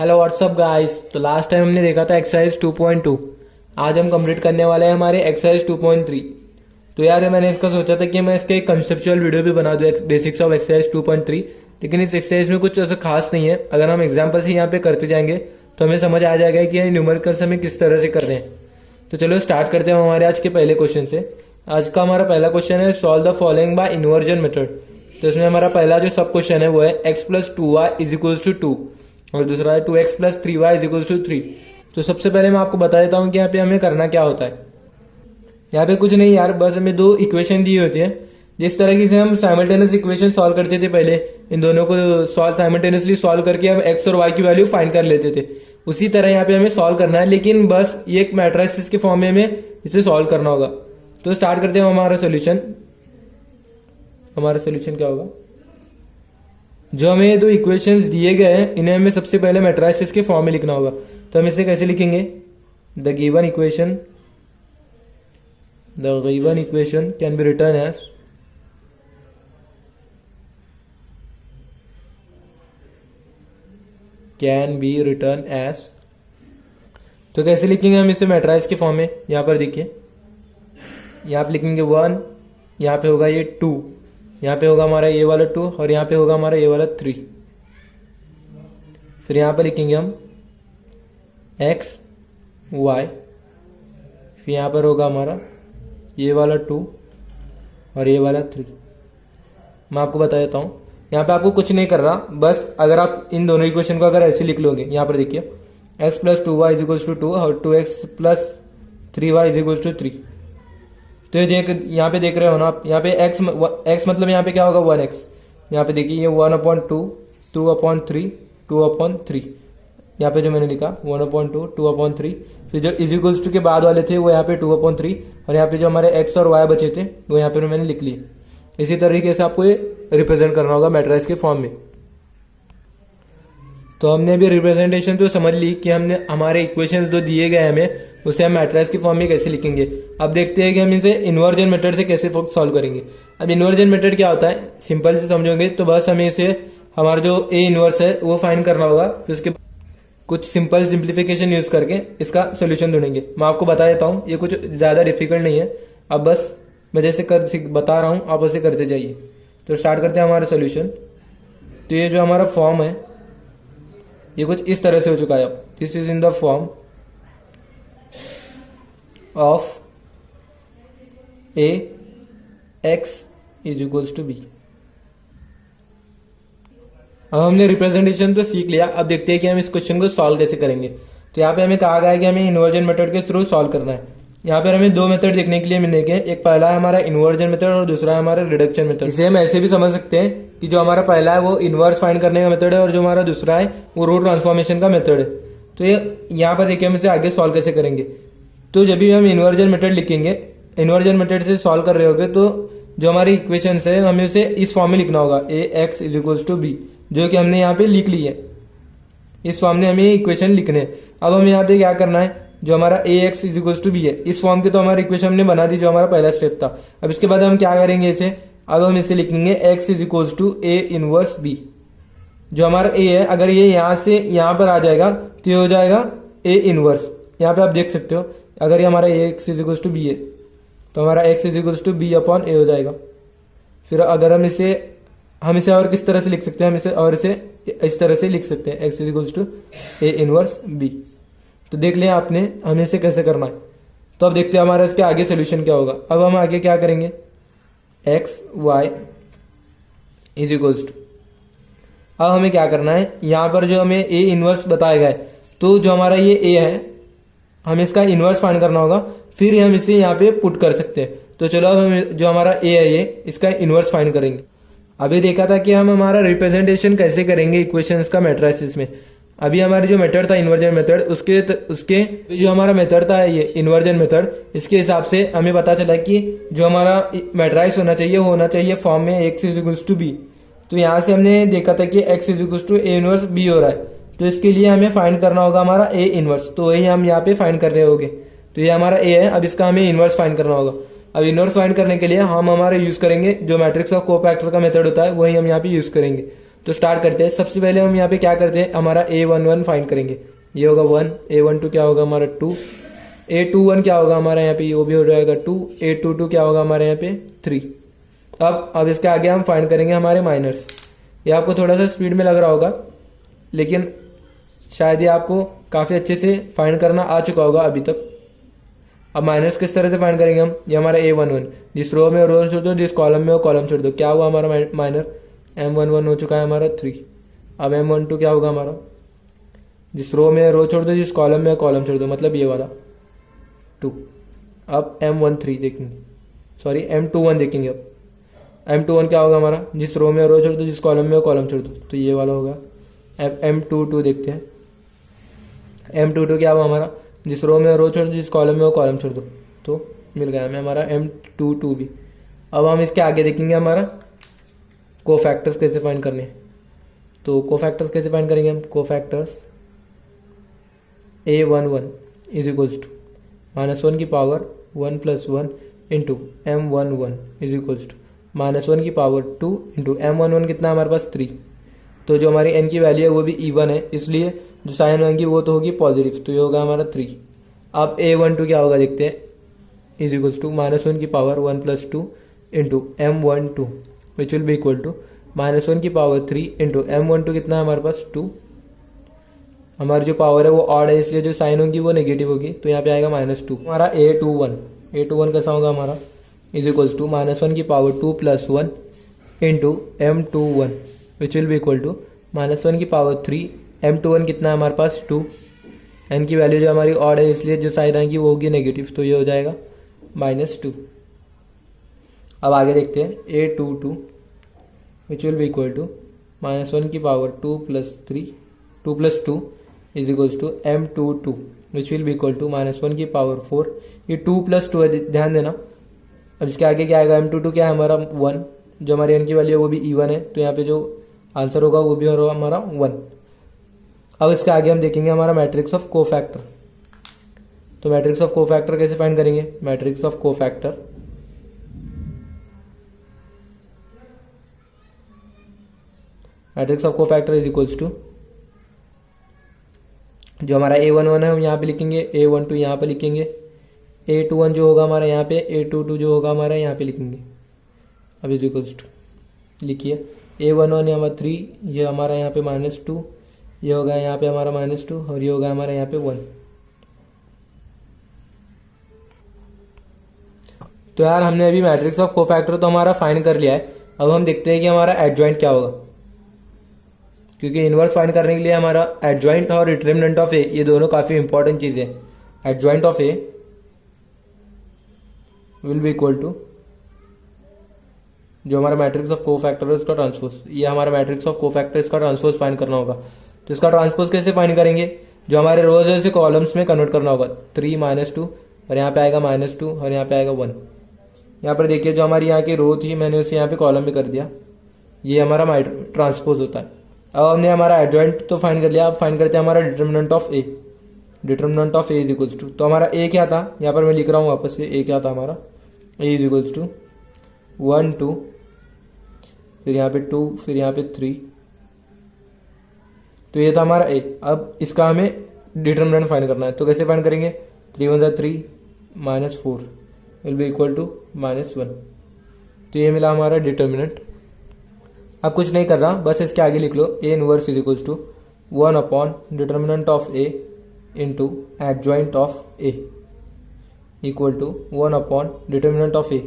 Hello what's up guys. तो last time हमने देखा था एक्सरसाइज 2.2। आज हम कंप्लीट करने वाले हैं हमारे एक्सरसाइज 2.3। तो यार मैंने इसका सोचा था कि मैं इसका एक कंसेप्चुअल वीडियो भी बना दूं, बेसिक्स ऑफ एक्सरसाइज 2.3। लेकिन इस एक्सरसाइज में कुछ ऐसा खास नहीं है। अगर हम एग्जाम्पल से यहाँ पे करते जाएंगे तो हमें समझ आ जाएगा कि ये न्यूमेरिकल्स हमें किस तरह से करने हैं। तो चलो स्टार्ट करते हैं हमारे आज के पहले क्वेश्चन से। आज का हमारा पहला क्वेश्चन है solve the following bye inversion method. तो इसमें हमारा पहला जो सब क्वेश्चन है वो है x plus 2y is equals to 2 और दूसरा है 2x plus 3y is equals to 3। तो सबसे पहले मैं आपको बता देता हूँ कि यहाँ पे हमें करना क्या होता है। यहाँ पे कुछ नहीं यार, बस हमें दो इक्वेशन दी होती है। जिस तरह से हम साइमल्टेनियस इक्वेशन सॉल्व करते थे पहले, इन दोनों को साइमल्टेनियसली सॉल्व करके हम x और y की वैल्यू फाइंड कर लेते थे, उसी तरह यहाँ पे हमें सॉल्व करना है। लेकिन बस ये एक मैट्रिक्स के फॉर्म में हमें इसे सॉल्व करना होगा। तो स्टार्ट करते हैं हमारा सोल्यूशन। हमारा सोल्यूशन क्या होगा, जो हमें दो इक्वेशंस दिए गए हैं इन्हें हमें सबसे पहले मैट्रिसेस के फॉर्म में लिखना होगा। तो हम इसे कैसे लिखेंगे, the given equation can be written as तो कैसे लिखेंगे हम इसे मैट्रिक्स के फॉर्म में। यहां पर देखिए, यहां पे लिखेंगे 1, यहां पे होगा ये 2, यहाँ पे होगा हमारा ये वाला 2 और यहाँ पे होगा हमारा ये वाला 3। फिर यहाँ पे लिखेंगे हम x y, फिर यहाँ पर होगा हमारा ये वाला 2 और ये वाला 3। मैं आपको बता देता हूँ, यहाँ पे आपको कुछ नहीं कर रहा, बस अगर आप इन दोनों इक्वेशन को अगर ऐसे लिख लोगे, यहाँ पर देखिए x plus 2y is equals to 2 और 2x plus 3y is equals to 3। तो ये यहाँ पे देख रहे हो ना आप, यहाँ पे x मतलब यहाँ पे क्या होगा 1x। यहाँ पे देखिए ये 1/2, 2/3, 2/3। यहाँ पे जो मैंने लिखा 1/2, 2/3। फिर जो इज इक्वल्स टू के बाद वाले थे वो यहाँ पे 2/3 और यहाँ पे जो हमारे x और y बचे थे वो यहाँ पे मैंने लिख लिए। इसी तरीके से आपको ये रिप्रेजेंट करना होगा मैट्रिक्स के फॉर्म में। तो हमने अभी रिप्रेजेंटेशन तो समझ ली कि हमने हमारे इक्वेशंस जो दिए गए हमें उसे हम मैट्रिक्स की फॉर्म में कैसे लिखेंगे। अब देखते हैं कि हम इसे इन्वर्जन मेथड से कैसे सॉल्व करेंगे। अब इन्वर्जन मेथड क्या होता है, सिंपल से समझोगे तो बस हमें इसे हमारा जो ए इन्वर्स है वो फाइंड करना होगा। फिर उसके कुछ सिंपल सिंप्लीफिकेशन यूज करके इसका सोल्यूशन ढूंढेंगे। मैं आपको बता देता हूँ, ये कुछ ज्यादा डिफिकल्ट नहीं है। अब बस मैं जैसे बता रहा हूँ आप उसे करते जाइए। तो स्टार्ट करते हैं हमारा सोल्यूशन। तो ये जो हमारा फॉर्म है ये कुछ इस तरह से हो चुका है। अब this is in the form of A X is equals to B. अब हमने रिप्रेजेंटेशन तो सीख लिया, अब देखते हैं कि हम इस क्वेश्चन को सॉल्व कैसे करेंगे। तो यहाँ पे हमें कहा गया है कि हमें इन्वर्जन मेथड के थ्रू सॉल्व करना है। यहाँ पर हमें दो मेथड देखने के लिए मिलेंगे, एक पहला है हमारा इन्वर्जन मेथड और दूसरा है हमारा रिडक्शन मेथड। इसे हम ऐसे भी समझ सकते हैं कि जो हमारा पहला है वो इन्वर्स फाइंड करने का मेथड है और जो हमारा दूसरा है वो रो ट्रांसफॉर्मेशन का मेथड है। तो ये यहाँ पर देखिए हम इसे आगे सॉल्व कैसे करेंगे। तो जब भी हम इन्वर्जन मेथड लिखेंगे, इन्वर्जन मेथड से सॉल्व कर रहे होगे तो जो हमारी इक्वेशन है हमें उसे इस फॉर्म में लिखना होगा, A X is equals to B, जो कि हमने यहाँ पे लिख ली है। इस फॉर्म में हमें इक्वेशन लिखने हैं। अब हमें यहाँ पे क्या करना है, जो हमारा A X is equals to B है इस फॉर्म की तो हमारी इक्वेशन हमने बना दी, जो हमारा पहला स्टेप था। अब इसके बाद हम क्या करेंगे इसे, अब हम इसे लिखेंगे X is equals to A inverse B. जो हमारा ए है अगर ये यहाँ से यहाँ पर आ जाएगा तो ये हो जाएगा ए इनवर्स। यहाँ पे आप देख सकते हो अगर ये हमारा A X is equals to B है तो हमारा X is equals to B upon A हो जाएगा। फिर अगर हम इसे और किस तरह से लिख सकते हैं, हम इसे इस तरह से लिख सकते हैं, X is equals to A inverse B. तो देख लिया आपने हमें इसे कैसे करना है। तो अब देखते हैं हमारा इसके आगे सोल्यूशन क्या होगा। अब हम आगे क्या करेंगे, X Y is equals to, अब हमें क्या करना है, यहां पर जो हमें ए इनवर्स बताया गया है तो जो हमारा ये ए है हमें इसका इनवर्स फाइंड करना होगा, फिर हम इसे यहाँ पे पुट कर सकते हैं। तो चलो अब हम जो हमारा ए है ये इसका इनवर्स फाइंड करेंगे। अभी देखा था कि हम हमारा रिप्रेजेंटेशन कैसे करेंगे इक्वेशंस का मैट्रिसेस में। अभी हमारी जो मेथड था इन्वर्जन मेथड, उसके जो हमारा मेथड था ये इन्वर्जन मेथड, इसके हिसाब से हमें पता चला कि जो हमारा मैट्रिक्स होना चाहिए फॉर्म में X is equals to B. तो यहाँ से हमने देखा था कि X is equals to A inverse B हो रहा है, तो इसके लिए हमें फाइंड करना होगा हमारा ए इनवर्स। तो वही हम यहाँ पे फाइंड कर रहे होंगे। तो ये हमारा ए है, अब इसका हमें इनवर्स फाइंड करना होगा। अब इनवर्स फाइंड करने के लिए हम हमारे यूज करेंगे जो मैट्रिक्स ऑफ कोफैक्टर का मेथड होता है वही हम यहाँ पे यूज करेंगे। तो स्टार्ट करते हैं। सबसे पहले हम यहाँ पे क्या करते हैं, हमारा A11 फाइंड करेंगे। ये होगा 1, A12 क्या होगा हमारा 2, A21 क्या होगा हमारा यहाँ पे, वो भी हो जाएगा 2, A22 क्या होगा हमारे यहाँ पे 3। अब इसके आगे हम फाइंड करेंगे हमारे माइनर्स। ये आपको थोड़ा सा स्पीड में लग रहा होगा, लेकिन शायद ये आपको काफ़ी अच्छे से फाइंड करना आ चुका होगा अभी तक। अब माइनस किस तरह से फाइंड करेंगे हम, ये हमारा A11, जिस रो में रो छोड़ दो, जिस कॉलम में वो कॉलम छोड़ दो। क्या हुआ हमारा माइनर, M11 हो चुका है हमारा 3। अब M12 क्या होगा हमारा, जिस रो में रो छोड़ दो, जिस कॉलम में कॉलम छोड़ दो, मतलब ये वाला 2। अब M13 देखेंगे, सॉरी M21 देखेंगे। अब M21 क्या होगा हमारा, जिस रो में रो छोड़ दो, जिस कॉलम में कॉलम छोड़ दो, तो ये वाला होगा। अब M22 देखते हैं, M22 क्या हुआ हमारा, जिस रो में रो छोड़ दो, जिस कॉलम में वो कॉलम छोड़ दो, तो मिल गया हमें हमारा M22 भी। अब हम इसके आगे देखेंगे हमारा कोफैक्टर्स कैसे फाइंड करने हैं। तो कोफैक्टर्स कैसे फाइंड करेंगे हम, cofactors A11 is equals to -1 की power 1 + 1 into M11 is equals to -1 की पावर 2 इंटू M11 कितना है हमारे पास 3। तो जो हमारी n की वैल्यू है वो भी इवन है, इसलिए जो साइन होगी वो तो होगी पॉजिटिव, तो ये होगा हमारा 3। अब A12 क्या होगा देखते हैं, इज इक्वल्स टू -1 की power 1 + 2 into M12 which will be equal to -1 की पावर 3 इंटू M12 कितना है हमारे पास 2। हमारी जो पावर है वो ऑड है, इसलिए जो साइन होगी वो नेगेटिव होगी, तो यहाँ पे आएगा -2। हमारा A21 कैसा होगा हमारा, इज इक्वल्स टू -1 की power 2 + 1 into M21 which will be equal to -1 की पावर 3, M21 कितना है हमारे पास 2। n की वैल्यू जो हमारी ऑड है, इसलिए जो साइन आएगी वो होगी नेगेटिव, तो ये हो जाएगा -2। अब आगे देखते हैं A22 which will be equal to -1 की power 2 + 2 is equals to M22 which will be equal to -1 की पावर 4। ये 2 + 2 है, ध्यान देना। अब इसके आगे क्या आएगा, M22 क्या है हमारा 1, जो हमारी n की वैल्यू है वो भी इवन है, तो यहाँ पे जो आंसर होगा वो भी होगा हमारा 1। अब इसके आगे हम देखेंगे हमारा मैट्रिक्स ऑफ कोफैक्टर। तो मैट्रिक्स ऑफ कोफैक्टर कैसे फाइंड करेंगे, matrix of cofactor is equals to जो हमारा A11 है हम यहाँ पे लिखेंगे, A12 यहाँ पे लिखेंगे, A21 जो होगा हमारा यहाँ पे, A22 जो होगा हमारा यहाँ पे लिखेंगे। अब इज इक्वल्स टू लिखिए, A11 यहाँ पर 3, ये हमारा यहाँ पे -2, ये होगा यहाँ पे हमारा -2 और ये होगा हमारा यहाँ पे 1। तो यार हमने अभी मैट्रिक्स ऑफ कोफैक्टर तो हमारा फाइंड कर लिया है। अब हम देखते हैं कि हमारा एडजॉइंट क्या होगा, क्योंकि इनवर्स फाइंड करने के लिए हमारा एडजॉइंट और डिटरमिनेंट ऑफ ए ये दोनों काफ़ी इंपॉर्टेंट चीज़ें हैं। Adjoint of A will be equal to जो हमारा मैट्रिक्स ऑफ कोफैक्टर है उसका ट्रांसपोज, ये हमारा मैट्रिक्स ऑफ कोफैक्टर, इसका ट्रांसपोज फाइंड करना होगा। तो इसका ट्रांसपोज कैसे फाइंड करेंगे, जो हमारे रोज है उसे कॉलम्स में कन्वर्ट करना होगा। 3 -2 और यहाँ पे आएगा -2 और यहाँ पे आएगा 1। यहाँ पर देखिए जो हमारी यहाँ की रो थी मैंने उसे यहाँ पे कॉलम में कर दिया, ये हमारा ट्रांसपोज होता है। अब हमने हमारा एडजॉइंट तो फाइंड कर लिया, अब फाइंड करते हैं हमारा determinant of A. Determinant of A is equals to, तो हमारा ए क्या था, यहाँ पर मैं लिख रहा हूँ वापस से, ए क्या था हमारा, ए इज इक्वल्स टू 1 2 फिर यहाँ पे 2 फिर यहाँ पे 3, तो ये था हमारा ए। अब इसका हमें डिटरमिनेंट फाइंड करना है, तो कैसे फाइंड करेंगे, 3 1 = 3 -4 विल बी इक्वल टू -1। तो ये मिला हमारा डिटरमिनेंट। अब कुछ नहीं कर रहा, बस इसके आगे लिख लो, A inverse is equals to 1 upon determinant of A into adjoint of A equal to 1 upon determinant of A,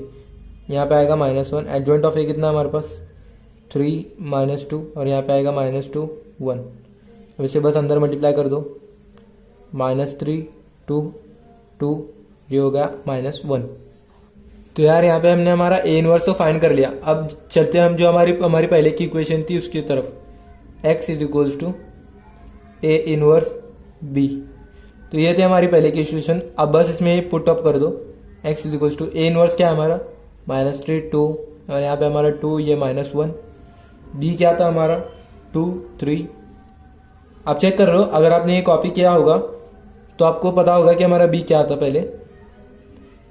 यहाँ पे आएगा -1, एडजॉइंट ऑफ ए कितना है हमारे पास 3 -2 और यहाँ पे आएगा -2 1। अब इसे बस अंदर मल्टीप्लाई कर दो, -3 2 2 ये हो गया -1। तो यार यहाँ पे हमने हमारा ए इनवर्स तो फाइंड कर लिया। अब चलते हैं हम जो हमारी पहले की इक्वेशन थी उसकी तरफ, x is equals to A inverse B. तो ये थे हमारी पहले की इक्वेशन। अब बस इसमें पुट अप कर दो, x is equals to A inverse क्या है हमारा -3 2 और यहाँ पे हमारा 2 ये -1, b क्या था हमारा 2 3। आप चेक कर रहे हो, अगर आपने ये कॉपी किया होगा तो आपको पता होगा कि हमारा b क्या था पहले।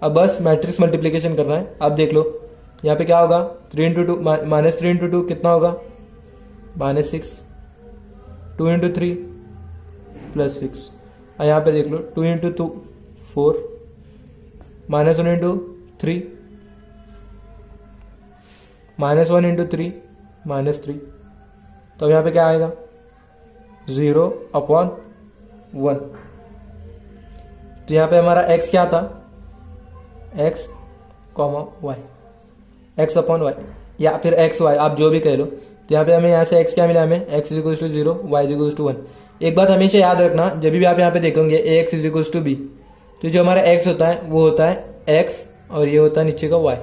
अब बस मैट्रिक्स मल्टीप्लिकेशन करना है। अब देख लो यहाँ पे क्या होगा, 3 × 2 -3 × 2 कितना होगा -6, 2 इंटू 3 +6। और यहाँ पे देख लो 2 इंटू 2 4, -1 इंटू 3, -1 इंटू 3 -3। तो यहाँ पे क्या आएगा 0/1। तो यहाँ पे हमारा x क्या था, x, y, x/y या फिर xy, आप जो भी कह लो। तो यहाँ पे हमें यहाँ से x क्या मिला, हमें x = 0, y = 1। एक बात हमेशा याद रखना, जब भी आप यहाँ पे देखोगे ax = b, तो जो हमारा x होता है वो होता है x और ये होता है नीचे का y।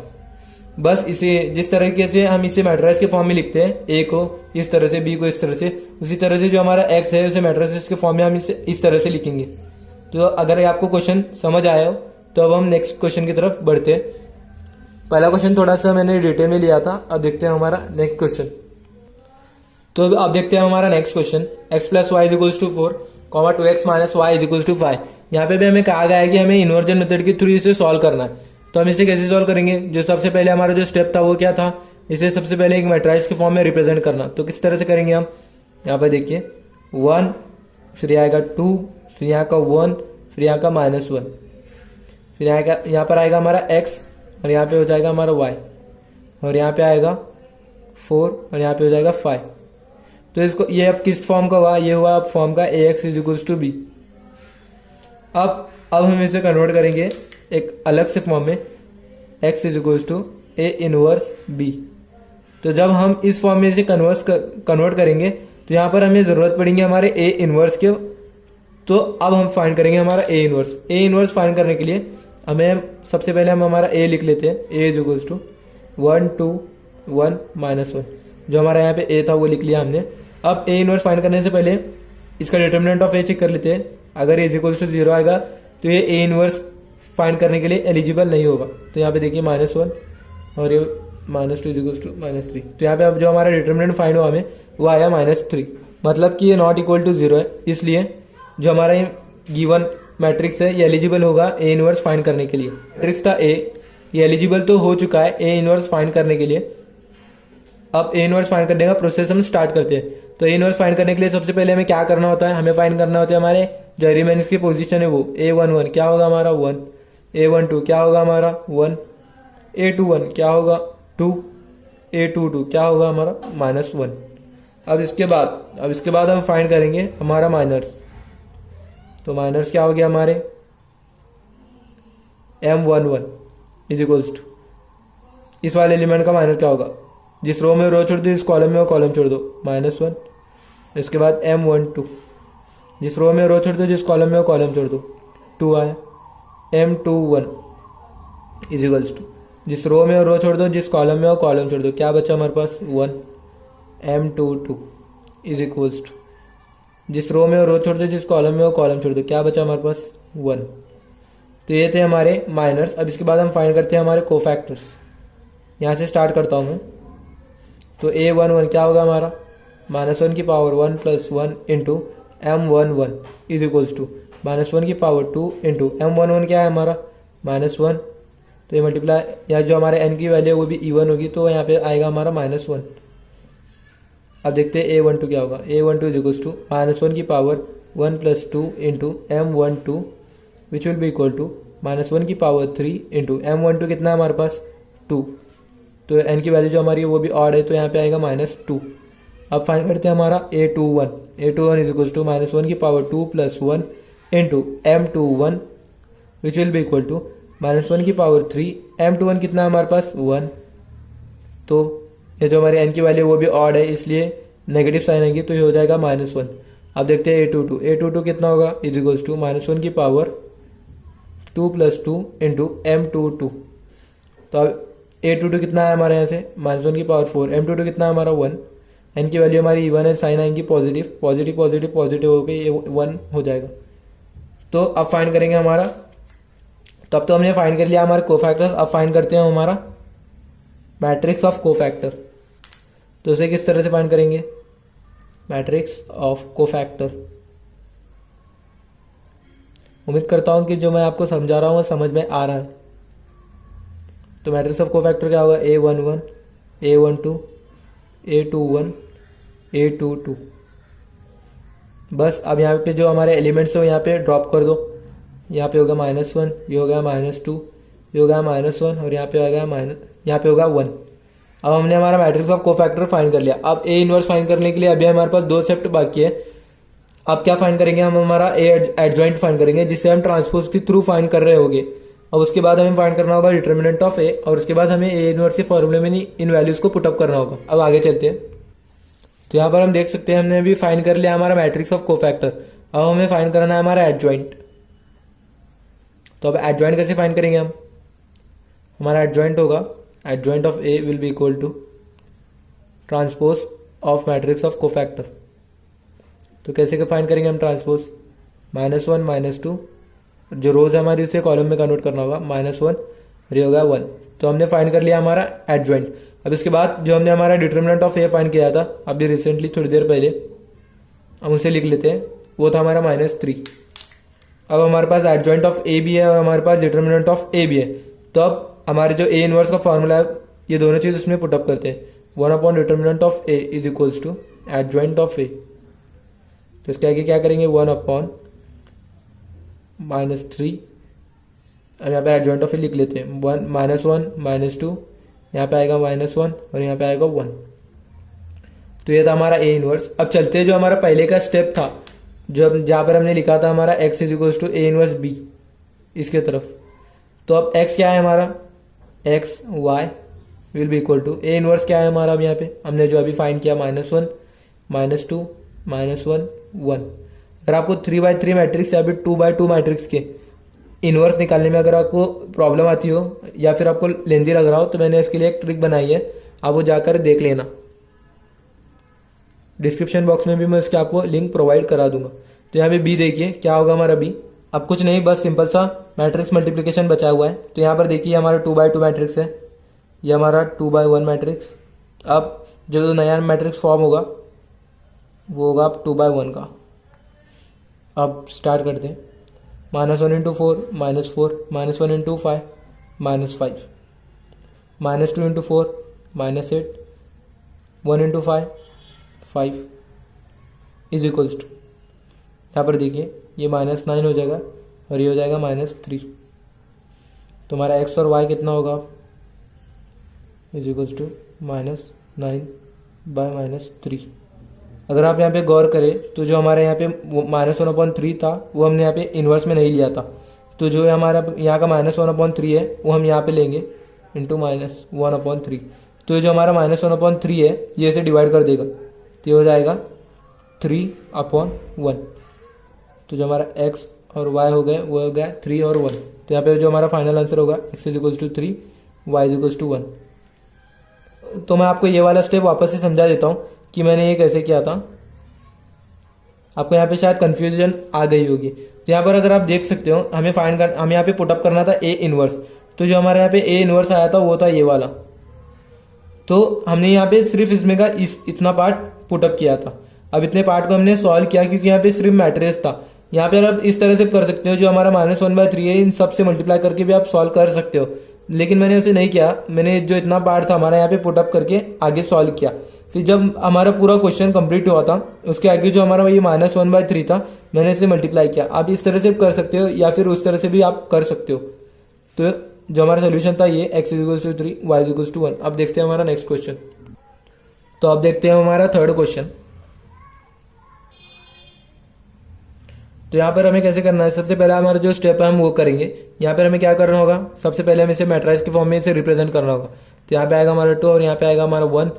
बस इसे जिस तरीके से हम इसे मैट्रिक्स के फॉर्म में लिखते हैं, a को इस तरह से, b को इस तरह से, उसी तरह से जो हमारा x है उसे मैट्रिक्स के फॉर्म में हम इसे इस तरह से लिखेंगे। तो अगर आपको क्वेश्चन समझ आया हो तो अब हम नेक्स्ट क्वेश्चन की तरफ बढ़ते हैं। पहला क्वेश्चन थोड़ा सा मैंने डिटेल में लिया था, अब देखते हैं हमारा नेक्स्ट क्वेश्चन। तो अब देखते हैं हमारा next question, x + y = 4, 2x - y = 5। यहाँ पे भी हमें कहा गया है कि हमें इन्वर्जन मेथड के थ्रू इसे सॉल्व करना है। तो हम इसे कैसे सॉल्व करेंगे, जो सबसे पहले हमारा जो स्टेप था वो क्या था, इसे सबसे पहले एक मैट्रिक्स के फॉर्म में रिप्रेजेंट करना। तो किस तरह से करेंगे हम, यहाँ पर देखिए 1, फिर आएगा 2, फिर यहाँ का 1, फिर यहाँ का -1, फिर यहाँ पर आएगा हमारा x और यहाँ पे हो जाएगा हमारा y, और यहाँ पे आएगा 4 और यहाँ पे हो जाएगा 5। तो इसको ये अब किस फॉर्म का हुआ, ये हुआ अब फॉर्म का ax = b। अब हम इसे कन्वर्ट करेंगे एक अलग से फॉर्म में, x = a इनवर्स b। तो जब हम इस फॉर्म में इसे कन्वर्ट करेंगे तो यहाँ पर हमें ज़रूरत पड़ेगी हमारे a इनवर्स के। तो अब हम फाइंड करेंगे हमारा a इनवर्स फाइंड करने के लिए हमें सबसे पहले हम हमारा a लिख लेते हैं, a = 1 2 1 -1। जो हमारा यहाँ पे a था वो लिख लिया हमने। अब a इनवर्स फाइंड करने से पहले इसका डिटर्मिनेंट ऑफ a चेक कर लेते हैं। अगर a = 0 आएगा तो ये a इनवर्स फाइंड करने के लिए एलिजिबल नहीं होगा। तो यहाँ पे देखिए -1 और ये -2 = -3। तो यहाँ पे अब जो हमारा डिटर्मिनेंट फाइंड हुआ हमें वो आया -3, मतलब कि ये नॉट इक्वल टू 0 है। इसलिए जो हमारा ये गिवन मैट्रिक्स है ये एलिजिबल होगा a इनवर्स फाइंड करने के लिए। मैट्रिक्स था a, ये एलिजिबल तो हो चुका है a इनवर्स फाइंड करने के लिए। अब a इनवर्स फाइंड करने का प्रोसेस हम स्टार्ट करते हैं। तो a इनवर्स फाइंड करने के लिए सबसे पहले हमें क्या करना होता है, हमें फाइंड करना होता है हमारे जो एलिमेंट्स की पोजीशन है वो a11 क्या होगा हमारा 1, a12 क्या होगा हमारा 1, a21 क्या होगा 2, a22 क्या होगा हमारा -1। अब इसके बाद हम फाइंड करेंगे हमारा माइनर्स। तो माइनर्स क्या हो गया हमारे m11 = इस वाले एलिमेंट का माइनर क्या होगा, जिस रो में रो छोड़ दो, इस कॉलम में वो कॉलम छोड़ दो -1। इसके बाद m12 जिस रो में रो छोड़ दो, जिस कॉलम में वो कॉलम छोड़ दो 2 आया। m21 = जिस रो में रो छोड़ दो, जिस कॉलम में वो कॉलम छोड़ दो, क्या बचा हमारे पास 1। m22 = जिस रो में रो छोड़ दो, जिस कॉलम में वो कॉलम छोड़ दो, क्या बचा हमारे पास 1। तो ये थे हमारे माइनर्स। अब इसके बाद हम फाइंड करते हैं हमारे कोफैक्टर्स। यहाँ से स्टार्ट करता हूँ मैं। तो a11 क्या होगा हमारा -1 की पावर 1 + 1 इंटू m11 = -1 की पावर 2 इंटू m11 क्या है हमारा -1। तो ये मल्टीप्लाई, या जो हमारे n की वैल्यू है वो भी इवन होगी, तो यहाँ पे आएगा हमारा -1। अब देखते हैं a12 क्या होगा, a12 = -1 की power 1 + 2 into m12 which will be equal to -1 की पावर 3 इंटू m12 कितना है हमारे पास 2। तो n की वैल्यू जो हमारी है वो भी ऑड है, तो यहाँ पे आएगा -2। अब फाइंड करते हैं हमारा a21 = -1 की power 2 + 1 into m21 which will be equal to -1 की पावर 3, m21 कितना है हमारे पास 1। तो ये जो हमारी n की वैल्यू वो भी ऑड है, इसलिए नेगेटिव साइन आएगी, तो ये हो जाएगा -1। अब देखते हैं a22 कितना होगा -1 की पावर 2 + 2 इंटू m22। तो अब a22 कितना है हमारे यहाँ से -1 की पावर 4, m22 कितना है हमारा 1। n की वैल्यू हमारी इवन है, साइन आएंगी पॉजिटिव पॉजिटिव पॉजिटिव पॉजिटिव होकर ये 1 हो जाएगा। तो अब फाइंड करेंगे हमारा, तब तो हमने फाइंड कर लिया हमारे कोफैक्टर्स। अब फाइंड करते हैं हमारा मैट्रिक्स ऑफ कोफैक्टर। तो उसे किस तरह से फाइंड करेंगे, मैट्रिक्स ऑफ कोफैक्टर। उम्मीद करता हूं कि जो मैं आपको समझा रहा हूं वो समझ में आ रहा है। तो मैट्रिक्स ऑफ कोफैक्टर क्या होगा, a11 a12 a21 A22। बस अब यहाँ पे जो हमारे एलिमेंट्स हो यहाँ पे ड्रॉप कर दो। यहाँ पे होगा -1, ये होगा -2, ये होगा -1 और यहाँ पे आएगा यहाँ पे होगा 1। अब हमने हमारा मैट्रिक्स ऑफ कोफैक्टर फाइंड कर लिया। अब ए इनवर्स फाइंड करने के लिए अभी हमारे पास 2 स्टेप बाकी है। अब क्या फाइंड करेंगे हम, हमारा ए एडजॉइंट फाइंड करेंगे जिसे हम ट्रांसपोज के थ्रू फाइंड कर रहे होंगे। अब उसके बाद हमें फाइंड करना होगा डिटर्मिनेंट ऑफ ए और उसके बाद हमें ए इनवर्स के फॉर्मूले में इन वैल्यूज को पुटअप करना होगा। अब आगे चलते हैं। तो यहाँ पर हम देख सकते हैं हमने अभी फाइंड कर लिया हमारा मैट्रिक्स ऑफ कोफैक्टर। अब हमें फाइंड करना है हमारा एडजॉइंट। तो अब एडजॉइंट कैसे फाइंड करेंगे हम, हमारा एडजॉइंट होगा adjoint of A will be equal to transpose of matrix of cofactor. तो कैसे फाइंड करेंगे हम ट्रांसपोज, -1 -2 जो रोज है हमारी उसे कॉलम में कन्वर्ट करना होगा, -1 और ये होगा 1। तो हमने फाइंड कर लिया हमारा एडजॉइंट। अब इसके बाद जो हमने हमारा डिटर्मिनेंट ऑफ ए फाइंड किया था अभी रिसेंटली थोड़ी देर पहले, हम उसे लिख लेते हैं, वो था हमारा -3। अब हमारे पास एडजॉइंट ऑफ ए भी है और हमारे पास डिटर्मिनेंट ऑफ ए भी है। तो अब हमारे जो ए इनवर्स का फॉर्मूला है ये दोनों चीज़ उसमें पुटअप करते हैं। 1 determinant of A is equals to adjoint of A. तो इसके आगे क्या करेंगे, 1/-3 और यहाँ पे एडजॉइंट ऑफ ए लिख लेते हैं, 1 -2 यहाँ पे आएगा -1 और यहाँ पे आएगा 1। तो ये था हमारा ए इनवर्स। अब चलते हैं जो हमारा पहले का स्टेप था, जो जहाँ पर हमने लिखा था हमारा x is equals to A inverse B, इसके तरफ। तो अब x क्या है हमारा, x y will be equal to A inverse क्या है हमारा, अब यहाँ पे हमने जो अभी फाइंड किया -1 -2 -1 1। अगर आपको 3x3 मैट्रिक्स या फिर 2x2 मैट्रिक्स के इनवर्स निकालने में अगर आपको प्रॉब्लम आती हो या फिर आपको लेंदी लग रहा हो तो मैंने इसके लिए एक ट्रिक बनाई है, आप वो जाकर देख लेना। डिस्क्रिप्शन बॉक्स में भी मैं इसके आपको लिंक प्रोवाइड करा दूंगा। तो यहाँ पे बी देखिए क्या होगा हमारा बी, अब कुछ नहीं बस सिंपल सा मैट्रिक्स मल्टीप्लिकेशन बचा हुआ है। तो यहाँ पर देखिए हमारा 2x2 मैट्रिक्स है, ये हमारा 2x1 मैट्रिक्स। अब जो नया मैट्रिक्स फॉर्म होगा वो होगा अब 2x1 का। अब स्टार्ट करते हैं, -1 × 4 -4 -1 × 5 -5 -2 × 4 -8 1 × 5 5 इज इक्वल्स टू, यहाँ पर देखिए ये -9 हो जाएगा और ये हो जाएगा -3। तो हमारा x और y कितना होगा इज इक्वल्स टू -9/-3। अगर आप यहाँ पे गौर करें तो जो हमारे यहाँ पे -1/3 था वो हमने यहाँ पे इन्वर्स में नहीं लिया था। तो जो हमारा यहाँ का -1/3 है वो हम यहाँ पे लेंगे इंटू -1/3। तो ये जो हमारा -1/3 है ये इसे डिवाइड कर देगा, तो ये हो जाएगा 3/1। तो जो हमारा x और y हो गए वो हो गया 3 और 1। तो यहाँ पे जो हमारा फाइनल आंसर होगा x is equals to 3 y is equals to 1। तो मैं आपको ये वाला स्टेप वापस से समझा देता हूँ कि मैंने ये कैसे किया था, आपको यहाँ पे शायद कंफ्यूजन आ गई होगी। तो यहाँ पर अगर आप देख सकते हो हमें हमें यहाँ पे पुटअप करना था ए इनवर्स। तो जो हमारे यहाँ पे ए इनवर्स आया था वो था ये वाला। तो हमने यहाँ पे सिर्फ इसमें का इतना पार्ट पुटअप किया था। अब इतने पार्ट को हमने सॉल्व किया क्योंकि यहाँ पे सिर्फ मैट्रिक्स था। यहाँ पे आप इस तरह से कर सकते हो, जो हमारा -1/3 है इन सब से मल्टीप्लाई करके भी आप सॉल्व कर सकते हो, लेकिन मैंने ऐसे नहीं किया। मैंने जो इतना पार्ट था हमारा यहाँ पे पुटअप करके आगे सॉल्व किया। फिर जब हमारा पूरा क्वेश्चन कंप्लीट हुआ था उसके आगे जो हमारा ये -1/3 था मैंने इसे मल्टीप्लाई किया। आप इस तरह से कर सकते हो या फिर उस तरह से भी आप कर सकते हो। तो जो हमारा सोल्यूशन था ये x is equals to 3 y is equals to 1। अब देखते हैं हमारा नेक्स्ट क्वेश्चन। तो अब देखते हैं हमारा थर्ड क्वेश्चन। तो यहाँ पर हमें कैसे करना है, सबसे पहले हमारा जो स्टेप है हम वो करेंगे। यहाँ पर हमें क्या करना होगा, सबसे पहले हमें इसे मैट्रिक्स के फॉर्म में इसे रिप्रेजेंट करना होगा। तो यहाँ पे आएगा हमारा 2 और यहाँ पे आएगा हमारा 1,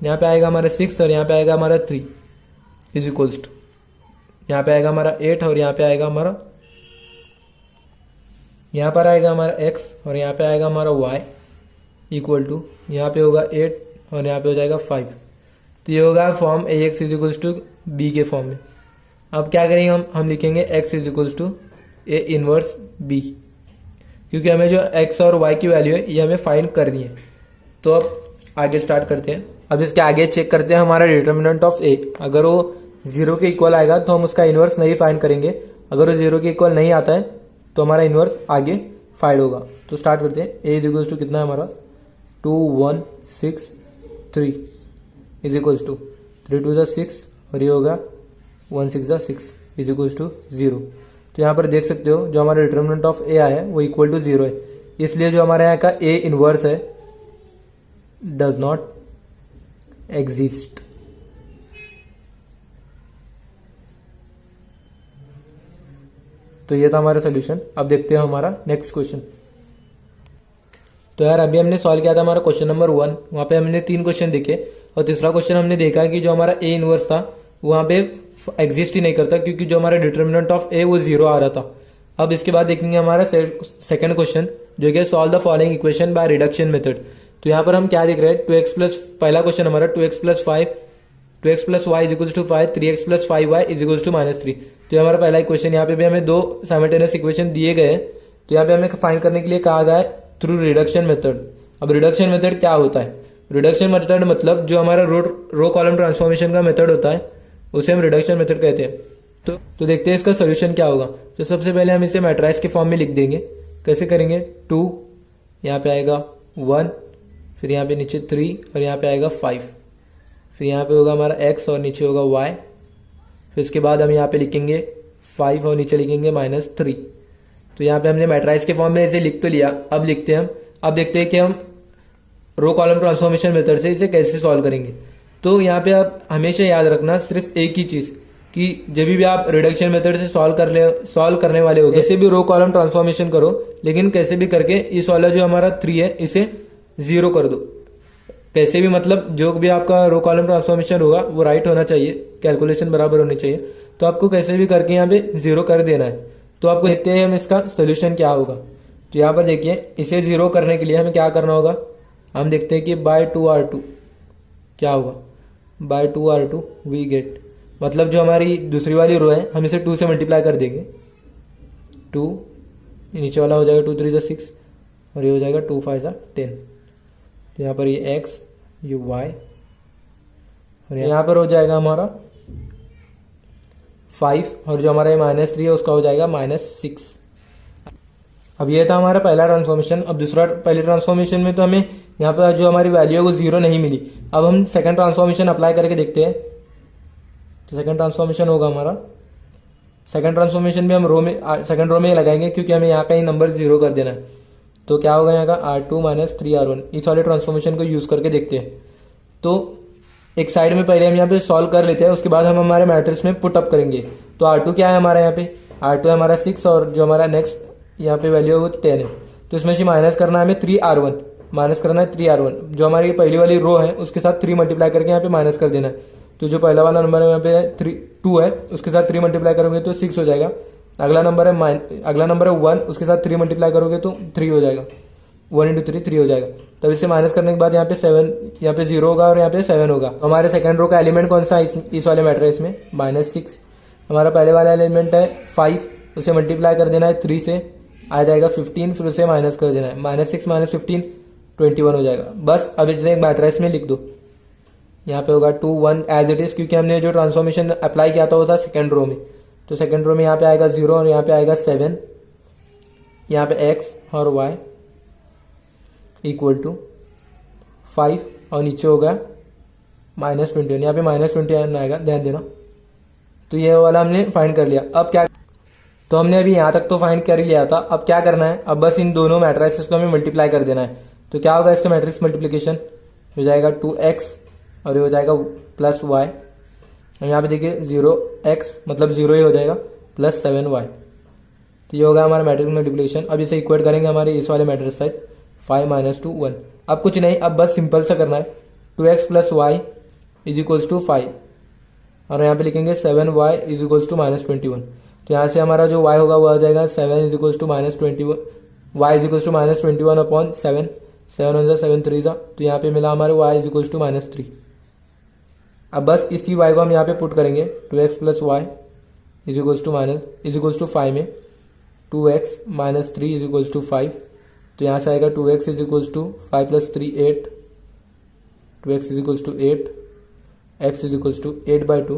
यहाँ पे आएगा हमारा 6 और यहाँ पे आएगा हमारा 3 इज इक्वल्स टू, यहाँ पे आएगा हमारा 8 और यहाँ पे आएगा हमारा, यहाँ पर आएगा हमारा x और यहाँ पे आएगा हमारा y इक्वल टू, यहाँ पे होगा 8 और यहाँ पे हो जाएगा 5। तो ये होगा form ax is equals to b के फॉर्म में। अब क्या करेंगे हम लिखेंगे x is equals to a inverse b, क्योंकि हमें जो x और y की वैल्यू है ये हमें फाइंड करनी है। तो अब आगे स्टार्ट करते हैं। अब इसके आगे चेक करते हैं हमारा डिटर्मिनेंट ऑफ a। अगर वो 0 के इक्वल आएगा तो हम उसका इनवर्स नहीं फाइंड करेंगे, अगर वो 0 के इक्वल नहीं आता है तो हमारा इनवर्स आगे फाइंड होगा। तो स्टार्ट करते हैं। a इज इक्वल्स टू कितना है हमारा 2 1 6 3 इज इक्वल्स टू, 3 2 6 और ये होगा 1 6 6 इज इक्वल्स टू 0। तो यहाँ पर देख सकते हो जो हमारा डिटर्मिनेंट ऑफ ए आया है वो इक्वल टू 0 है, इसलिए जो हमारे यहाँ का ए इनवर्स है डज नॉट एग्जिस्ट। तो ये था हमारा सोल्यूशन। अब देखते हैं हमारा नेक्स्ट क्वेश्चन। तो यार अभी हमने सॉल्व किया था हमारा क्वेश्चन नंबर 1, वहाँ पे हमने 3 क्वेश्चन देखे और तीसरा क्वेश्चन हमने देखा कि जो हमारा ए इनवर्स था वहाँ पे एग्जिस्ट ही नहीं करता क्योंकि जो हमारा डिटर्मिनेंट ऑफ ए वो 0 आ रहा था। अब इसके बाद देखेंगे हमारा सेकंड क्वेश्चन जो कि solve the following equation by reduction method. तो यहाँ पर हम क्या देख रहे हैं 2x प्लस, पहला क्वेश्चन हमारा 2x plus 5 2x plus Y is equals to 5 3x plus 5y is equals to -3। तो हमारा पहला इक्वेशन, यहाँ पे भी हमें 2 साइमल्टेनियस इक्वेशन दिए गए हैं। तो यहाँ पे हमें फाइंड करने के लिए कहा गया है थ्रू रिडक्शन मेथड। अब रिडक्शन मेथड क्या होता है? रिडक्शन मेथड मतलब जो हमारा रो कॉलम ट्रांसफॉर्मेशन का मेथड होता है उसे हम रिडक्शन मेथड कहते हैं। तो देखते हैं इसका सोल्यूशन क्या होगा। तो सबसे पहले हम इसे मैट्रिक्स के फॉर्म में लिख देंगे। कैसे करेंगे? 2, यहाँ पे आएगा 1, फिर यहाँ पे नीचे 3 और यहाँ पे आएगा 5, फिर यहाँ पे होगा हमारा x और नीचे होगा y, फिर इसके बाद हम यहाँ पे लिखेंगे 5 और नीचे लिखेंगे -3। तो यहाँ पे हमने मैट्रिक्स के फॉर्म में इसे लिख तो लिया। अब लिखते हैं हम, अब देखते हैं कि हम रो कॉलम ट्रांसफॉर्मेशन मेथड से इसे कैसे सॉल्व करेंगे। तो यहाँ पे आप हमेशा याद रखना सिर्फ एक ही चीज़ कि जब भी आप रिडक्शन मेथड से सॉल्व करने वाले हो, कैसे भी रो कॉलम ट्रांसफॉर्मेशन करो, लेकिन कैसे भी करके इस वाला जो हमारा 3 है इसे 0 कर दो। कैसे भी मतलब जो भी आपका रो कॉलम ट्रांसफॉर्मेशन होगा वो राइट होना चाहिए, कैलकुलेशन बराबर होनी चाहिए। तो आपको कैसे भी करके यहाँ पे 0 कर देना है। तो आपको देखते हैं हम इसका सोल्यूशन क्या होगा। तो यहाँ पर देखिए इसे 0 करने के लिए हमें क्या करना होगा। हम देखते हैं कि बाय 2r2 क्या होगा। बाय 2r2 वी गेट, मतलब जो हमारी दूसरी वाली रो है हम इसे 2 से मल्टीप्लाई कर देंगे। 2 नीचे वाला हो जाएगा 2 3 6 और ये हो जाएगा 2 5 10। तो यहाँ पर ये x, ये y और यहाँ पर हो जाएगा हमारा 5 और जो हमारा -3 है उसका हो जाएगा -6। अब ये था हमारा पहला ट्रांसफॉर्मेशन। अब दूसरा, पहले ट्रांसफॉर्मेशन में तो हमें यहाँ पर जो हमारी वैल्यू है वो 0 नहीं मिली। अब हम सेकंड ट्रांसफॉर्मेशन अप्लाई करके देखते हैं। तो सेकंड ट्रांसफॉर्मेशन होगा हमारा, सेकंड ट्रांसफॉर्मेशन भी हम सेकंड रो में लगाएंगे क्योंकि हमें यहाँ का ही नंबर 0 कर देना है। तो क्या होगा यहाँ का r2 - 3r1। इस वाले ट्रांसफॉर्मेशन को यूज करके देखते हैं। तो एक साइड में पहले हम यहाँ पे सॉल्व कर लेते हैं, उसके बाद हम हमारे मैट्रिक्स में पुट अप करेंगे। तो r2 क्या है हमारा, यहाँ पे r2 है हमारा 6 और जो हमारा नेक्स्ट यहाँ पे वैल्यू है वो 10 है। तो इसमें से माइनस करना है हमें 3r1, माइनस करना है 3r1। जो हमारी पहली वाली रो है उसके साथ 3 मल्टीप्लाई करके यहाँ पे माइनस कर देना है। तो जो पहला वाला नंबर है यहाँ पे 2 है, उसके साथ 3 मल्टीप्लाई करोगे तो 6 हो जाएगा। अगला नंबर है 1, उसके साथ 3 मल्टीप्लाई करोगे तो 3 हो जाएगा। 1 × 3 3 हो जाएगा। तब इसे माइनस करने के बाद यहाँ पे 7, यहाँ पे 0 होगा और यहाँ पे 7 होगा। तो हमारे सेकंड रो का एलिमेंट कौन सा है इस वाले मैट्रिक्स में? -6। हमारा पहले वाला एलिमेंट है 5, उसे मल्टीप्लाई कर देना है 3 से, आ जाएगा 15, फिर उसे माइनस कर देना है। -6 - 15 21 हो जाएगा। बस अब इसे मैट्रिक्स में लिख दो। यहाँ पे होगा 2 1 एज इट इज, क्योंकि हमने जो ट्रांसफॉर्मेशन अप्लाई किया था वो था सेकंड रो में। तो सेकंड रो में यहाँ पे आएगा 0 और यहाँ पे आएगा 7, यहाँ पे x और y इक्वल टू 5 और नीचे होगा -21, यहाँ पे -21 आएगा, ध्यान देना। तो ये वाला हमने फाइंड कर लिया। अब क्या, तो हमने अभी यहाँ तक तो फाइंड कर ही लिया था। अब क्या करना है, अब बस इन दोनों मैट्रिक्स को हमें मल्टीप्लाई कर देना है। तो क्या होगा इसका मैट्रिक्स मल्टीप्लिकेशन हो जाएगा 2x और ये हो जाएगा +y। यहाँ पे देखिए 0x मतलब 0 ही हो जाएगा, +7y। तो ये होगा हमारा मैट्रिक्स मल्टीप्लिकेशन। अब इसे इक्वेट करेंगे हमारे इस वाले मैट्रिक्स साइड 5 - 2 1। अब कुछ नहीं, अब बस सिंपल सा करना है। 2x + y = 5 और यहाँ पे लिखेंगे 7y = -21। तो यहाँ से हमारा जो y होगा वो आ जाएगा 7 = -21, y = -21/7। 7 1 7 3 जा, तो यहाँ पे मिला हमारे y = -3। अब बस इसी y को हम यहाँ पे पुट करेंगे। 2x + y = 5 में 2x - 3 = 5। तो यहाँ से आएगा 2x = 5 + 3 8, 2x = 8, x = 8/2,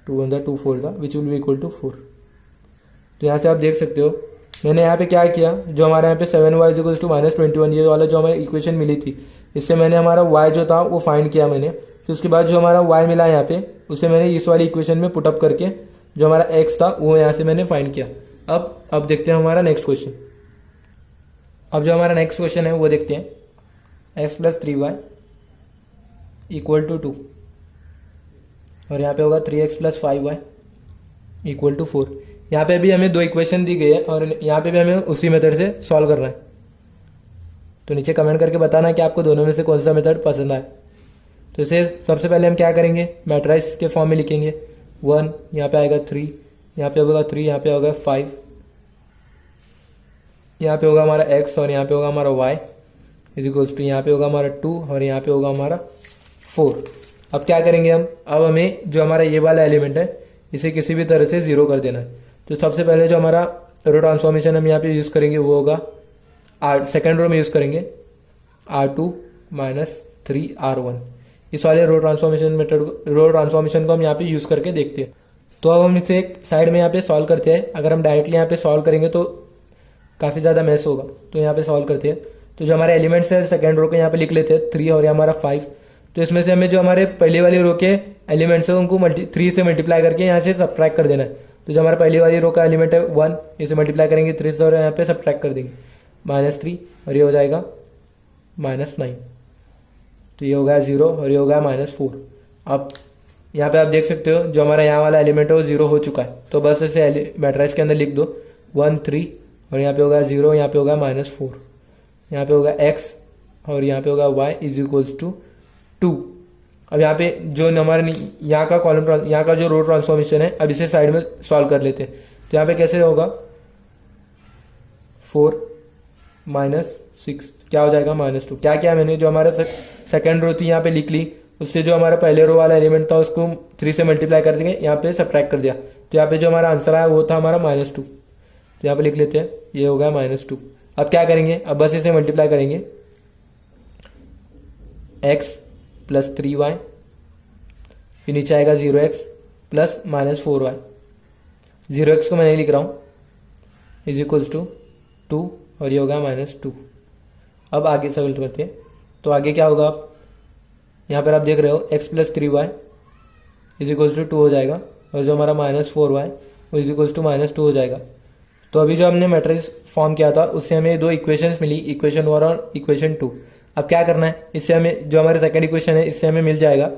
2 1 2 4 जा, which will be equal to 4। तो यहाँ से आप देख सकते हो मैंने यहाँ पे क्या किया, जो हमारे यहाँ पे 7y = -21 ये वाला जो हमें इक्वेशन मिली थी, इससे मैंने हमारा y जो था वो फाइंड किया मैंने। फिर उसके बाद जो हमारा y मिला यहाँ पे उसे मैंने इस वाली इक्वेशन में पुटअप करके जो हमारा x था वो यहाँ से मैंने फाइंड किया। अब देखते हैं हमारा नेक्स्ट क्वेश्चन। अब जो हमारा नेक्स्ट क्वेश्चन है वो देखते हैं। x plus 3y equal to 2 और यहाँ पे होगा 3x plus 5y equal to 4। यहाँ पे भी हमें दो इक्वेशन दी गई है और यहाँ पे भी हमें उसी मेथड से सॉल्व करना है। तो नीचे कमेंट करके बताना कि आपको दोनों में से कौन सा मेथड पसंद आए। तो इसे सबसे पहले हम क्या करेंगे, मैट्रिक्स के फॉर्म में लिखेंगे। 1 यहाँ पे आएगा 3, यहाँ पे होगा 3, यहाँ पे होगा 5, यहाँ पे होगा हमारा x और यहाँ पे होगा हमारा y इज इक्वल्स टू यहाँ पे होगा हमारा 2 और यहाँ पे होगा हमारा 4। अब क्या करेंगे हम, अब हमें जो हमारा ये वाला एलिमेंट है इसे किसी भी तरह से जीरो कर देना है। तो सबसे पहले जो हमारा रो ट्रांसफॉर्मेशन हम यहाँ पे यूज़ करेंगे वो होगा सेकेंड रो में यूज़ करेंगे R2 माइनस 3R1। इस वाले रो ट्रांसफॉर्मेशन को हम यहाँ पे यूज़ करके देखते हैं। तो अब हम इसे एक साइड में यहाँ पे सॉल्व करते हैं। अगर हम डायरेक्टली यहाँ पे सॉल्व करेंगे तो काफ़ी ज़्यादा मैस होगा, तो यहाँ पे सॉल्व करते हैं। तो जो हमारे एलिमेंट्स है सेकेंड रो को यहाँ पे लिख लेते हैं 3 और यहाँ हमारा 5। तो इसमें से हमें जो हमारे पहली वाली रो के एलिमेंट्स है उनको 3 से मल्टीप्लाई करके यहाँ से सब्ट्रैक्ट कर देना है। तो जो हमारा पहली वाली रो का एलिमेंट है 1, इसे मल्टीप्लाई करेंगे 3 से और यहाँ पे सब्ट्रैक्ट कर देंगे -3 और ये हो जाएगा -9। तो ये हो गया 0 और ये हो गया -4। अब यहाँ पे आप देख सकते हो जो हमारा यहाँ वाला एलिमेंट है वो 0 हो चुका है। तो बस इसे मैट्रिक्स के अंदर लिख दो 1 3 और यहाँ पे होगा 0, यहाँ पे होगा -4, यहाँ पे होगा x और यहाँ पे होगा y इज इक्वल्स टू 2। अब यहाँ पे जो हमारे यहाँ का कॉलम यहाँ का जो रो ट्रांसफॉर्मेशन है अब इसे साइड में सॉल्व कर लेते हैं। तो यहाँ पे कैसे होगा 4 -6 क्या हो जाएगा -2। क्या क्या मैंने जो हमारा सेकेंड रो थी यहाँ पे लिख ली, उससे जो हमारा पहले रो वाला एलिमेंट था उसको 3 से मल्टीप्लाई कर देंगे, यहाँ पे सब्ट्रैक्ट कर दिया। तो यहाँ पे जो हमारा आंसर आया वो था हमारा -2। तो यहाँ पे लिख लेते हैं ये हो गया -2। अब क्या करेंगे, अब बस इसे मल्टीप्लाई करेंगे x प्लस 3y, फिर नीचे आएगा 0x प्लस -4y। 0x को मैं नहीं लिख रहा हूँ, इज इक्वल्स टू 2 और ये होगा -2। अब आगे सॉल्व करते हैं। तो आगे क्या होगा, आप यहाँ पर आप देख रहे हो x plus 3y is equals to 2 हो जाएगा और जो हमारा -4y वो इज इक्वल्स टू -2 हो जाएगा। तो अभी जो हमने मैट्रिक्स फॉर्म किया था उससे हमें दो इक्वेशंस मिली, इक्वेशन 1 और इक्वेशन 2। अब क्या करना है, इससे हमें जो हमारे सेकंड इक्वेशन है इससे हमें मिल जाएगा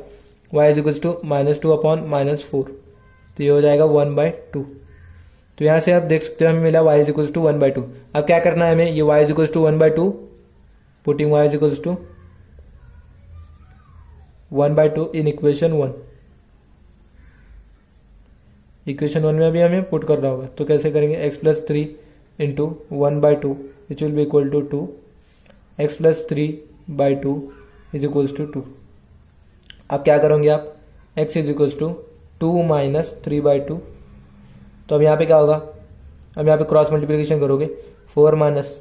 y is equals to -2 upon -4। तो ये हो जाएगा 1/2। तो यहाँ से आप देख सकते हो हमें मिला y इज इक्वल्स टू 1/2। अब क्या करना है हमें, ये y is equals to 1/2 putting y is equals to 1/2 in equation 1। Equation 1 में भी हमें पुट करना होगा। तो कैसे करेंगे, x plus 3 into 1/2 which will be equal to 2, x plus 3/2 is equals to 2। अब क्या करोगे आप, x is equals to 2 minus 3/2। तो अब यहाँ पे क्या होगा, अब यहाँ पे क्रॉस मल्टीप्लिकेशन करोगे 4 माइनस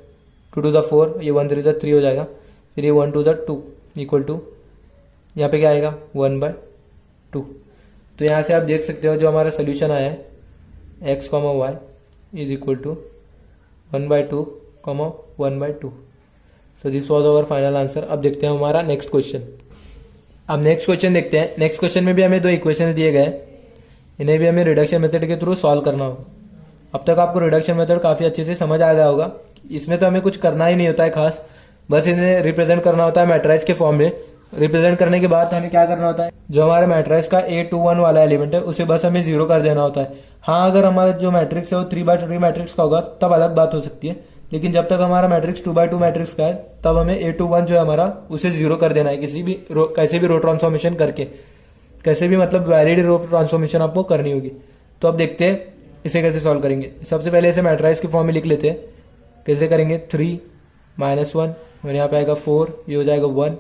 2 टू द 4, ये 1 3 द 3 हो जाएगा, फिर ये 1 टू द 2 इक्वल टू यहाँ पे क्या आएगा 1/2। तो यहाँ से आप देख सकते हो जो हमारा सोल्यूशन आया है x, y is equal to 1/2, 1/2। So this was our final answer. अब देखते हैं हमारा नेक्स्ट क्वेश्चन। अब नेक्स्ट क्वेश्चन देखते हैं। नेक्स्ट क्वेश्चन में भी हमें दो इक्वेशंस दिए गए, इन्हें भी हमें रिडक्शन मेथड के थ्रू सॉल्व करना होगा। अब तक आपको रिडक्शन मेथड काफ़ी अच्छे से समझ आ गया होगा। इसमें तो हमें कुछ करना ही नहीं होता है खास, बस इन्हें रिप्रेजेंट करना होता है मैट्रिक्स के फॉर्म में। रिप्रेजेंट करने के बाद हमें क्या करना होता है, जो हमारे मैट्रिक्स का A21 वाला एलिमेंट है उसे बस हमें 0 कर देना होता है। हाँ, अगर हमारा जो मैट्रिक्स है वो 3/3 मैट्रिक्स का होगा तब अलग बात हो सकती है, लेकिन जब तक हमारा मैट्रिक्स 2/2 मैट्रिक्स का है तब हमें A21 जो है हमारा उसे 0 कर देना है, कैसे भी रो ट्रांसफॉर्मेशन करके, कैसे भी मतलब वैलिड रो ट्रांसफॉर्मेशन आपको करनी होगी। तो अब देखते हैं इसे कैसे सॉल्व करेंगे। सबसे पहले इसे मैट्रिक्स के फॉर्म में लिख लेते हैं। कैसे करेंगे, 3 -1 और यहाँ पे आएगा 4, ये हो जाएगा 1,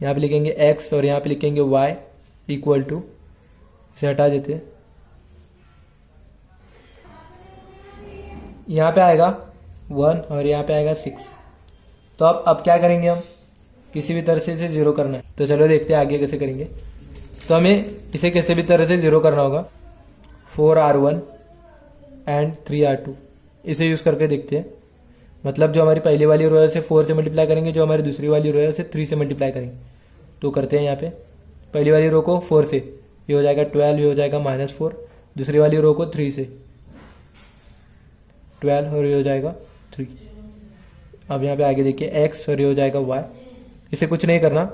यहाँ पे लिखेंगे x और यहाँ पे लिखेंगे y इक्वल टू, इसे हटा देते हैं, यहाँ पे आएगा 1 और यहाँ पे आएगा 6। तो अब क्या करेंगे, हम किसी भी तरह से इसे 0 करना है। तो चलो देखते हैं आगे कैसे करेंगे। तो हमें इसे किसी भी तरह से 0 करना होगा। 4R1 एंड 3R2 इसे यूज़ करके देखते हैं। मतलब जो हमारी पहली वाली रो है उसे 4 से मल्टीप्लाई करेंगे, जो हमारी दूसरी वाली रो है उसे 3 से मल्टीप्लाई करेंगे। तो करते हैं यहाँ पे पहली वाली रो को 4 से, ये हो जाएगा 12, ये हो जाएगा -4। दूसरी वाली रो को 3 से 12 और ये हो जाएगा 3। अब यहाँ पे आगे देखिए x और ये हो जाएगा y। इसे कुछ नहीं करना,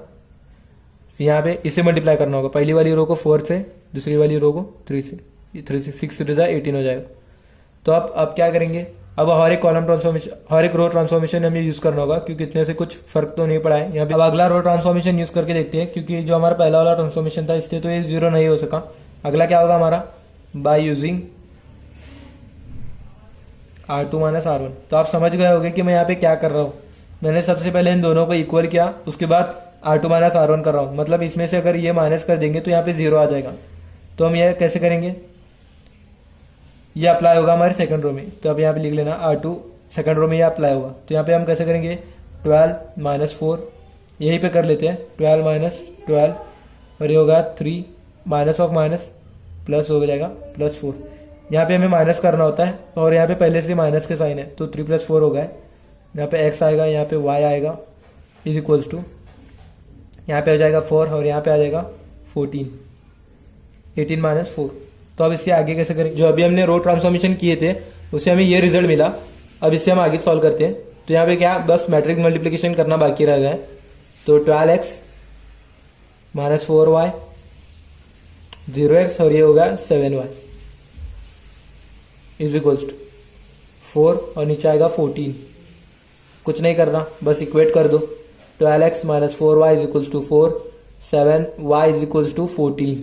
यहाँ पे इसे मल्टीप्लाई करना होगा। पहली वाली रो को 4 से, दूसरी वाली रो को 3 से, 3 से 6 3 18 हो जाएगा। तो अब क्या करेंगे, अब हर एक कॉलम ट्रांसफॉर्मेशन, हर एक रो ट्रांसफॉर्मेशन हमें यूज करना होगा, क्योंकि इतने से कुछ फर्क तो नहीं पड़ा है यहाँ पे। अब अगला रो ट्रांसफॉर्मेशन यूज करके देखते हैं, क्योंकि जो हमारा पहला वाला ट्रांसफॉर्मेशन था इससे तो ये 0 नहीं हो सका। अगला क्या होगा हमारा, बाय यूजिंग R2 - R1। तो आप समझ गए होंगे कि मैं यहाँ पे क्या कर रहा हूँ। मैंने सबसे पहले इन दोनों को इक्वल किया, उसके बाद R2 - R1 कर रहा हूँ। मतलब इसमें से अगर ये माइनस कर देंगे तो यहाँ पे 0 आ जाएगा। तो हम यह कैसे करेंगे, ये अप्लाई होगा हमारे सेकंड रो में। तो अब यहाँ पे लिख लेना R2 सेकंड रो में ये अप्लाई होगा। तो यहाँ पे हम कैसे करेंगे, 12 - 4 यहीं पे कर लेते हैं, 12 - 12 और ये होगा 3 माइनस ऑफ माइनस प्लस हो जाएगा +4। यहाँ पे हमें माइनस करना होता है और यहाँ पे पहले से माइनस के साइन है, तो 3 + 4 हो गए। यहाँ पे x आएगा, यहाँ पे y आएगा, इज इक्वल्स टू यहाँ पे हो जाएगा 4 और यहाँ पे आ जाएगा 14, 18 - 4। तो अब इसके आगे कैसे करेंगे, जो अभी हमने रो ट्रांसफॉर्मेशन किए थे उससे हमें ये रिजल्ट मिला। अब इससे हम आगे सॉल्व करते हैं। तो यहाँ पे क्या, बस मैट्रिक्स मल्टीप्लिकेशन करना बाकी रह गया है। तो 12x - 4y 0x और ये होगा 7y इज इक्वल्स टू 4 और नीचे आएगा 14। कुछ नहीं करना, बस इक्वेट कर दो। 12x - 4y is equals to 4, 7y is equals to 14।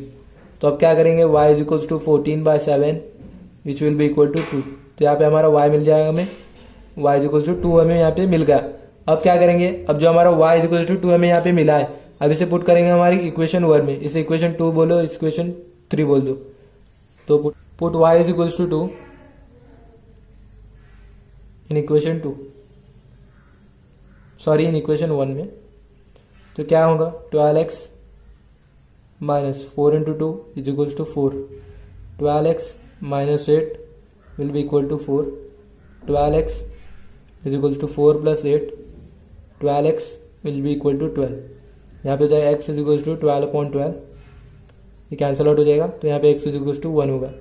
तो अब क्या करेंगे, y is equals to 14/7 which will be equal to 2। तो यहाँ पे हमारा y मिल जाएगा हमें, y इज इक्वल्स टू 2 हमें यहाँ पे मिल गया। अब क्या करेंगे, अब जो हमारा y इज इक्वल्स टू 2 हमें यहाँ पे मिला है, अब इसे पुट करेंगे हमारी इक्वेशन 1 में। इसे इक्वेशन 2 बोलो, इक्वेशन 3 बोल दो। तो put y is equals to 2 in equation 2, sorry in equation 1 में। तो क्या होगा, 12x - 4 × 2 is equals to 4, 12x - 8 will be equal to 4, 12x is equals to 4 + 8, 12x will be equal to 12। यहाँ पे हो जाएगा x इज इक्वल्स टू 12/12, ये cancel out हो जाएगा। तो यहाँ पे x इज इक्वल्स टू 1 होगा।